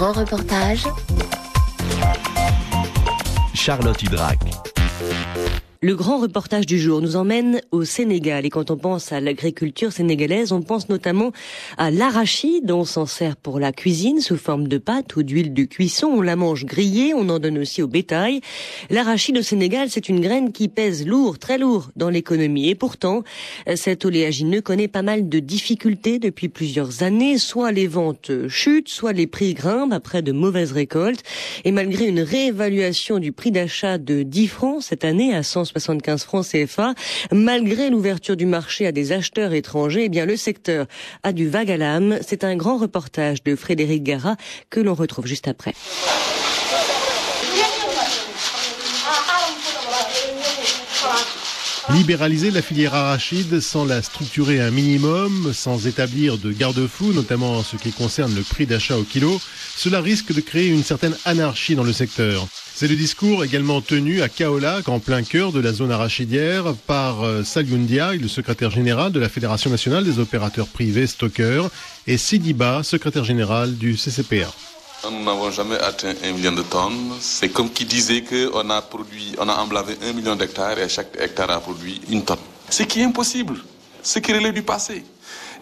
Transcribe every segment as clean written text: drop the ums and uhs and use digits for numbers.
grand reportage. Charlotte Hydrac. Le grand reportage du jour nous emmène au Sénégal. Et quand on pense à l'agriculture sénégalaise, on pense notamment à l'arachide. On s'en sert pour la cuisine sous forme de pâte ou d'huile de cuisson. On la mange grillée, on en donne aussi au bétail. L'arachide au Sénégal, c'est une graine qui pèse lourd, très lourd dans l'économie. Et pourtant, cet oléagineux connaît pas mal de difficultés depuis plusieurs années. Soit les ventes chutent, soit les prix grimpent après de mauvaises récoltes. Et malgré une réévaluation du prix d'achat de 10 francs cette année à 175 francs CFA, malgré l'ouverture du marché à des acheteurs étrangers, eh bien le secteur a du vague à l'âme. C'est un grand reportage de Frédéric Gara que l'on retrouve juste après. Libéraliser la filière arachide sans la structurer un minimum, sans établir de garde-fous, notamment en ce qui concerne le prix d'achat au kilo, cela risque de créer une certaine anarchie dans le secteur. C'est le discours également tenu à Kaolack, en plein cœur de la zone arachidière, par Salioundia, le secrétaire général de la Fédération nationale des opérateurs privés stockeurs, et Sidiba, secrétaire général du CCPA. Nous n'avons jamais atteint 1 million de tonnes. C'est comme qui disait qu'on a emblavé 1 million d'hectares et chaque hectare a produit 1 tonne. Ce qui est impossible, ce qui relève du passé.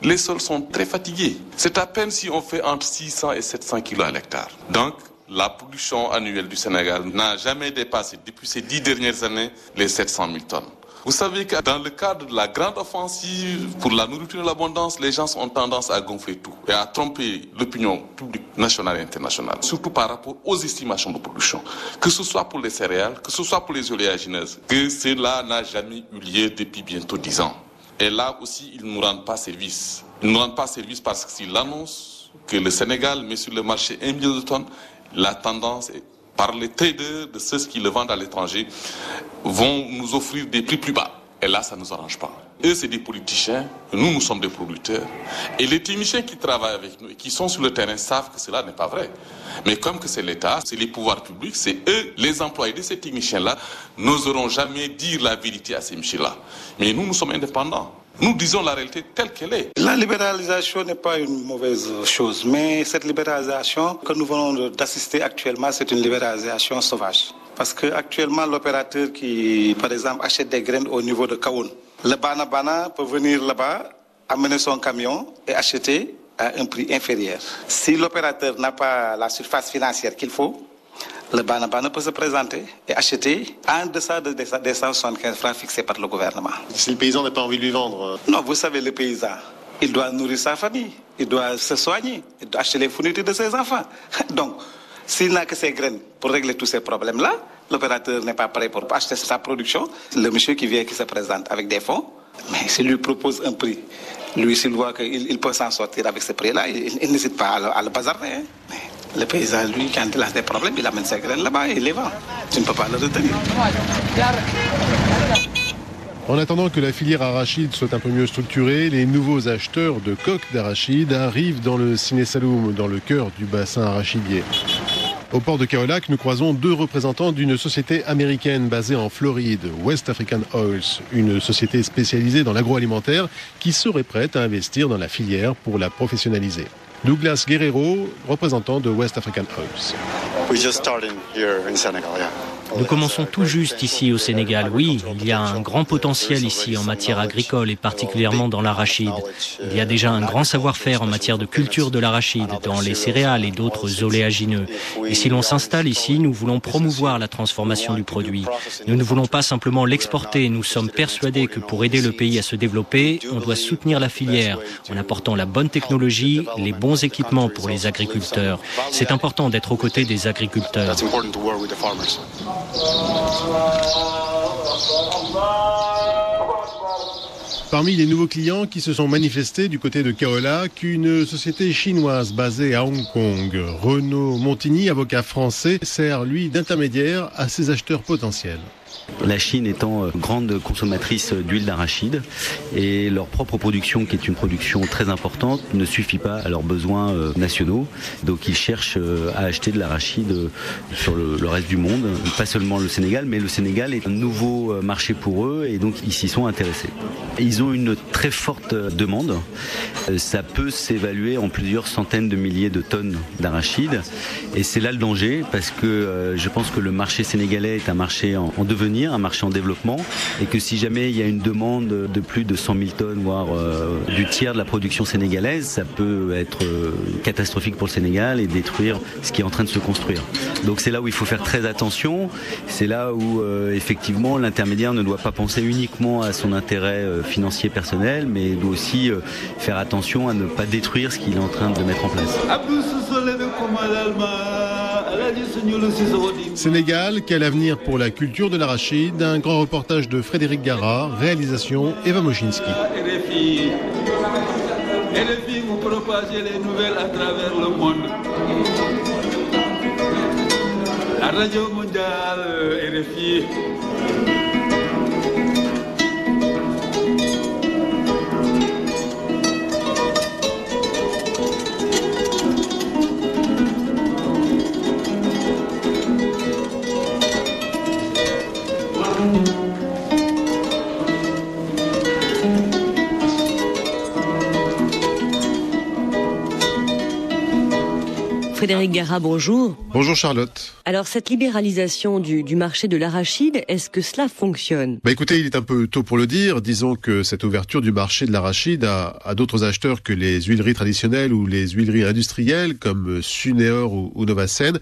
Les sols sont très fatigués. C'est à peine si on fait entre 600 et 700 kilos à l'hectare. Donc, la production annuelle du Sénégal n'a jamais dépassé, depuis ces 10 dernières années, les 700 000 tonnes. Vous savez que dans le cadre de la grande offensive pour la nourriture et l'abondance, les gens ont tendance à gonfler tout et à tromper l'opinion publique nationale et internationale, surtout par rapport aux estimations de production, que ce soit pour les céréales, que ce soit pour les oléagineuses, que cela n'a jamais eu lieu depuis bientôt 10 ans. Et là aussi, ils ne nous rendent pas service. Ils ne nous rendent pas service parce que s'ils annoncent que le Sénégal met sur le marché 1 million de tonnes, la tendance est, par les traders de ceux qui le vendent à l'étranger, vont nous offrir des prix plus bas. Et là, ça ne nous arrange pas. Eux, c'est des politiciens, nous sommes des producteurs. Et les techniciens qui travaillent avec nous et qui sont sur le terrain savent que cela n'est pas vrai. Mais comme que c'est l'État, c'est les pouvoirs publics, c'est eux, les employés de ces techniciens-là, n'oseront jamais dire la vérité à ces messieurs-là. Mais nous sommes indépendants. Nous disons la réalité telle qu'elle est. La libéralisation n'est pas une mauvaise chose, mais cette libéralisation que nous venons d'assister actuellement, c'est une libéralisation sauvage. Parce qu'actuellement, l'opérateur qui, par exemple, achète des graines au niveau de Kaoun, le Bana peut venir là-bas, amener son camion et acheter à un prix inférieur. Si l'opérateur n'a pas la surface financière qu'il faut, le Bana peut se présenter et acheter en deçà des 175 francs fixés par le gouvernement. Si le paysan n'a pas envie de lui vendre... Non, vous savez, le paysan, il doit nourrir sa famille, il doit se soigner, il doit acheter les fournitures de ses enfants. Donc, s'il n'a que ses graines pour régler tous ces problèmes-là, l'opérateur n'est pas prêt pour acheter sa production. Le monsieur qui vient, qui se présente avec des fonds, mais s'il lui propose un prix, lui, s'il voit qu'il peut s'en sortir avec ce prix-là, il n'hésite pas à le bazarder. Hein. Le paysan, lui, quand il a des problèmes, il amène ses graines là-bas et il les vend. Tu ne peux pas le retenir. En attendant que la filière arachide soit un peu mieux structurée, les nouveaux acheteurs de coques d'arachide arrivent dans le Siné Saloum, dans le cœur du bassin arachidier. Au port de Kaolack, nous croisons 2 représentants d'une société américaine basée en Floride, West African Oils, une société spécialisée dans l'agroalimentaire qui serait prête à investir dans la filière pour la professionnaliser. Douglas Guerrero, représentant de West African Oils. Nous commençons tout juste ici au Sénégal. Oui, il y a un grand potentiel ici en matière agricole et particulièrement dans l'arachide. Il y a déjà un grand savoir-faire en matière de culture de l'arachide, dans les céréales et d'autres oléagineux. Et si l'on s'installe ici, nous voulons promouvoir la transformation du produit. Nous ne voulons pas simplement l'exporter. Nous sommes persuadés que pour aider le pays à se développer, on doit soutenir la filière en apportant la bonne technologie, les bons équipements pour les agriculteurs. C'est important d'être aux côtés des agriculteurs. Parmi les nouveaux clients qui se sont manifestés du côté de Kaolack, une société chinoise basée à Hong Kong. Renaud Montigny, avocat français, sert lui d'intermédiaire à ses acheteurs potentiels. La Chine étant grande consommatrice d'huile d'arachide et leur propre production, qui est une production très importante, ne suffit pas à leurs besoins nationaux. Donc ils cherchent à acheter de l'arachide sur le reste du monde, pas seulement le Sénégal, mais le Sénégal est un nouveau marché pour eux et donc ils s'y sont intéressés. Ils ont une très forte demande. Ça peut s'évaluer en plusieurs centaines de milliers de tonnes d'arachide et c'est là le danger parce que je pense que le marché sénégalais est un marché en devenir, un marché en développement et que si jamais il y a une demande de plus de 100 000 tonnes, voire du tiers de la production sénégalaise, ça peut être catastrophique pour le Sénégal et détruire ce qui est en train de se construire. Donc c'est là où il faut faire très attention, c'est là où effectivement l'intermédiaire ne doit pas penser uniquement à son intérêt financier personnel, mais doit aussi faire attention à ne pas détruire ce qu'il est en train de mettre en place. Sénégal, quel avenir pour la culture de l'arachide? Un grand reportage de Frédéric Gara, réalisation Eva Moshinski. RFI, vous propagez les nouvelles à travers le monde. La radio mondiale, RFI. Frédéric Gara, bonjour. Bonjour Charlotte. Alors cette libéralisation du marché de l'arachide, est-ce que cela fonctionne? Écoutez, il est un peu tôt pour le dire. Disons que cette ouverture du marché de l'arachide à d'autres acheteurs que les huileries traditionnelles ou les huileries industrielles comme Suneor ou Novasen,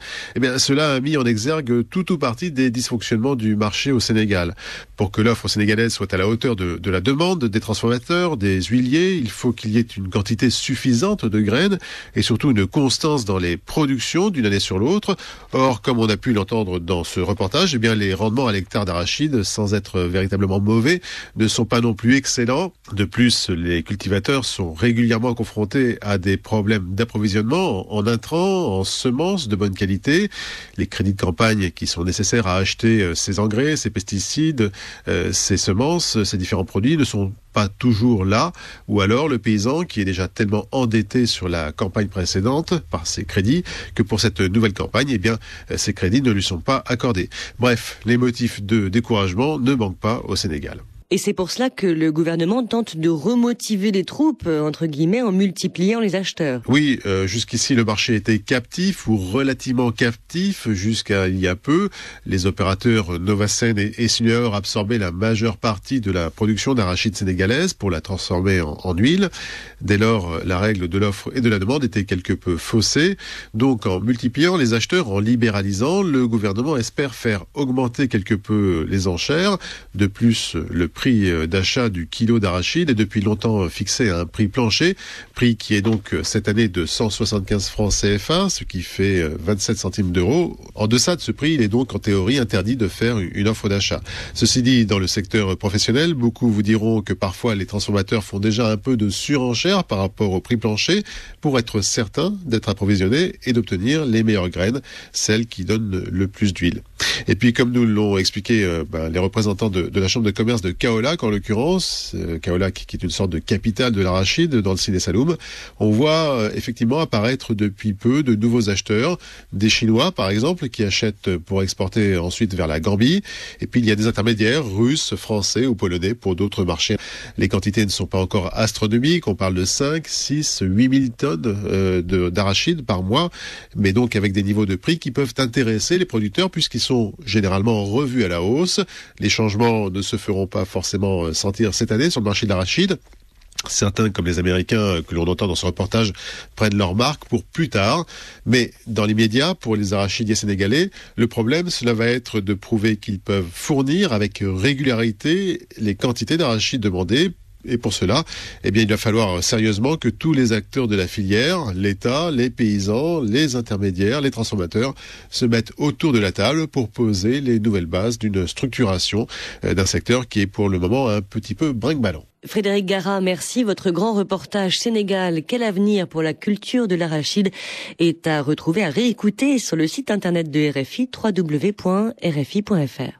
cela a mis en exergue tout ou partie des dysfonctionnements du marché au Sénégal. Pour que l'offre sénégalaise soit à la hauteur de la demande des transformateurs, des huiliers, il faut qu'il y ait une quantité suffisante de graines et surtout une constance dans les productions d'une année sur l'autre. Or, comme on a pu l'entendre dans ce reportage, les rendements à l'hectare d'arachide, sans être véritablement mauvais, ne sont pas non plus excellents. De plus, les cultivateurs sont régulièrement confrontés à des problèmes d'approvisionnement en intrants, en semences de bonne qualité. Les crédits de campagne qui sont nécessaires à acheter ces engrais, ces pesticides, ces semences, ces différents produits ne sont pas toujours là, ou alors le paysan qui est déjà tellement endetté sur la campagne précédente par ses crédits que pour cette nouvelle campagne, ces crédits ne lui sont pas accordés. Bref, les motifs de découragement ne manquent pas au Sénégal. Et c'est pour cela que le gouvernement tente de remotiver les troupes, entre guillemets, en multipliant les acheteurs. Oui, jusqu'ici le marché était captif ou relativement captif jusqu'à il y a peu. Les opérateurs Novasen et Suneor absorbaient la majeure partie de la production d'arachide sénégalaise pour la transformer en huile. Dès lors, la règle de l'offre et de la demande était quelque peu faussée. Donc en multipliant les acheteurs, en libéralisant, le gouvernement espère faire augmenter quelque peu les enchères. De plus, le prix d'achat du kilo d'arachide est depuis longtemps fixé à un prix plancher, prix qui est donc cette année de 175 francs CFA, ce qui fait 27 centimes d'euros. En deçà de ce prix, il est donc en théorie interdit de faire une offre d'achat. Ceci dit, dans le secteur professionnel, beaucoup vous diront que parfois les transformateurs font déjà un peu de surenchère par rapport au prix plancher pour être certains d'être approvisionnés et d'obtenir les meilleures graines, celles qui donnent le plus d'huile. Et puis, comme nous l'ont expliqué les représentants de la Chambre de commerce de Kaolack, en l'occurrence, Kaolack qui est une sorte de capitale de l'arachide dans le Sine Saloum, on voit effectivement apparaître depuis peu de nouveaux acheteurs, des Chinois par exemple, qui achètent pour exporter ensuite vers la Gambie, et puis il y a des intermédiaires russes, français ou polonais pour d'autres marchés. Les quantités ne sont pas encore astronomiques, on parle de 5, 6, 8 000 tonnes d'arachide par mois, mais donc avec des niveaux de prix qui peuvent intéresser les producteurs puisqu'ils sont généralement revus à la hausse. Les changements ne se feront pas forcément sentir cette année sur le marché de l'arachide. Certains, comme les Américains que l'on entend dans ce reportage, prennent leur marque pour plus tard. Mais dans l'immédiat, pour les arachidiers sénégalais, le problème, cela va être de prouver qu'ils peuvent fournir avec régularité les quantités d'arachide demandées. Et pour cela, il va falloir sérieusement que tous les acteurs de la filière, l'État, les paysans, les intermédiaires, les transformateurs, se mettent autour de la table pour poser les nouvelles bases d'une structuration d'un secteur qui est pour le moment un petit peu brinque-ballant. Frédéric Gara, merci. Votre grand reportage Sénégal, quel avenir pour la culture de l'arachide, est à retrouver, à réécouter sur le site internet de RFI, www.rfi.fr.